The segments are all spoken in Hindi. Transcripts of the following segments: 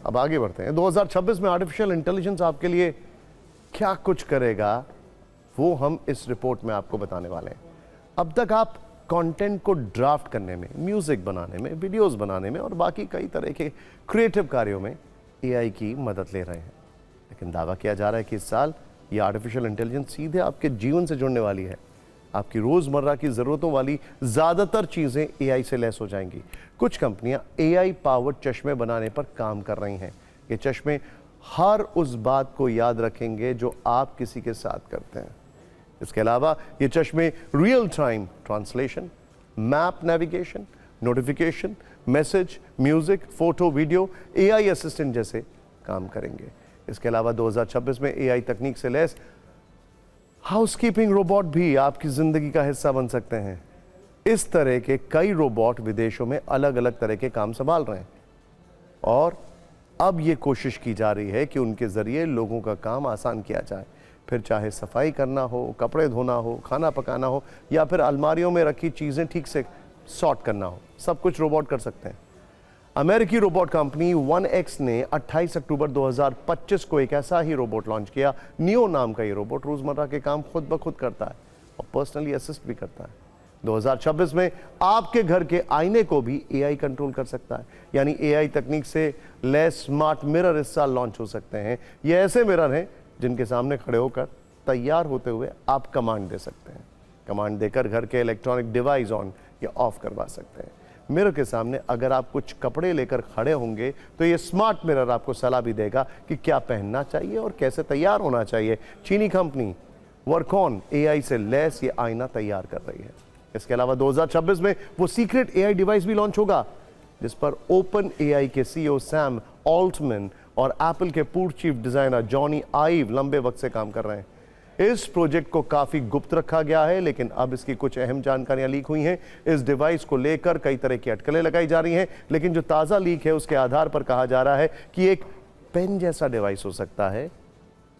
अब आगे बढ़ते हैं। 2026 में आर्टिफिशियल इंटेलिजेंस आपके लिए क्या कुछ करेगा वो हम इस रिपोर्ट में आपको बताने वाले हैं। अब तक आप कंटेंट को ड्राफ्ट करने में, म्यूजिक बनाने में, वीडियोस बनाने में और बाकी कई तरह के क्रिएटिव कार्यों में एआई की मदद ले रहे हैं, लेकिन दावा किया जा रहा है कि इस साल ये आर्टिफिशियल इंटेलिजेंस सीधे आपके जीवन से जुड़ने वाली है। आपकी रोजमर्रा की जरूरतों वाली ज्यादातर चीजें एआई से लैस हो जाएंगी। कुछ कंपनियां एआई पावर्ड चश्मे बनाने पर काम कर रही हैं। ये चश्मे हर उस बात को याद रखेंगे जो आप किसी के साथ करते हैं। इसके अलावा ये चश्मे real time translation, map navigation, notification, message, music, photo, video, AI assistant जैसे काम करेंगे। इसके अलावा 2026 में एआई तकनीक से लैस हाउसकीपिंग रोबोट भी आपकी जिंदगी का हिस्सा बन सकते हैं। इस तरह के कई रोबोट विदेशों में अलग अलग तरह के काम संभाल रहे हैं और अब ये कोशिश की जा रही है कि उनके जरिए लोगों का काम आसान किया जाए, फिर चाहे सफाई करना हो, कपड़े धोना हो, खाना पकाना हो या फिर अलमारियों में रखी चीजें ठीक से सॉर्ट करना हो, सब कुछ रोबोट कर सकते हैं। अमेरिकी रोबोट कंपनी 1X ने 28 अक्टूबर 2025 को एक ऐसा ही रोबोट लॉन्च किया। नियो नाम का ये रोबोट रोजमर्रा के काम खुद ब खुद करता है और पर्सनली असिस्ट भी करता है। 2026 में आपके घर के आईने को भी एआई कंट्रोल कर सकता है, यानी एआई तकनीक से लैस स्मार्ट मिरर इस साल लॉन्च हो सकते हैं। ये ऐसे मिरर हैं जिनके सामने खड़े होकर तैयार होते हुए आप कमांड दे सकते हैं। कमांड देकर घर के इलेक्ट्रॉनिक डिवाइस ऑन या ऑफ करवा सकते हैं। मिरर के सामने अगर आप कुछ कपड़े लेकर खड़े होंगे तो ये स्मार्ट मिरर आपको सलाह भी देगा कि क्या पहनना चाहिए और कैसे तैयार होना चाहिए। चीनी कंपनी वर्कॉन एआई से लैस ये आईना तैयार कर रही है। इसके अलावा 2026 में वो सीक्रेट एआई डिवाइस भी लॉन्च होगा जिस पर ओपन एआई के सीईओ सैम ऑल्टमैन और एप्पल के पूर्व चीफ डिजाइनर जॉनी आइव लंबे वक्त से काम कर रहे हैं। इस प्रोजेक्ट को काफी गुप्त रखा गया है, लेकिन अब इसकी कुछ अहम जानकारियां लीक हुई हैं। इस डिवाइस को लेकर कई तरह की अटकलें लगाई जा रही हैं, लेकिन जो ताजा लीक है उसके आधार पर कहा जा रहा है कि एक पेन जैसा डिवाइस हो सकता है,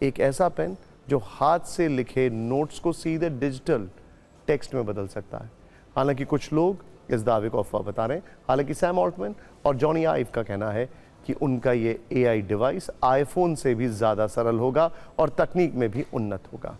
एक ऐसा पेन जो हाथ से लिखे नोट्स को सीधे डिजिटल टेक्स्ट में बदल सकता है। हालांकि कुछ लोग इस दावे को अफवाह बता रहे हैं। हालांकि सैम ऑल्टमैन और जॉनी आइव का कहना है कि उनका ये एआई डिवाइस आईफोन से भी ज्यादा सरल होगा और तकनीक में भी उन्नत होगा।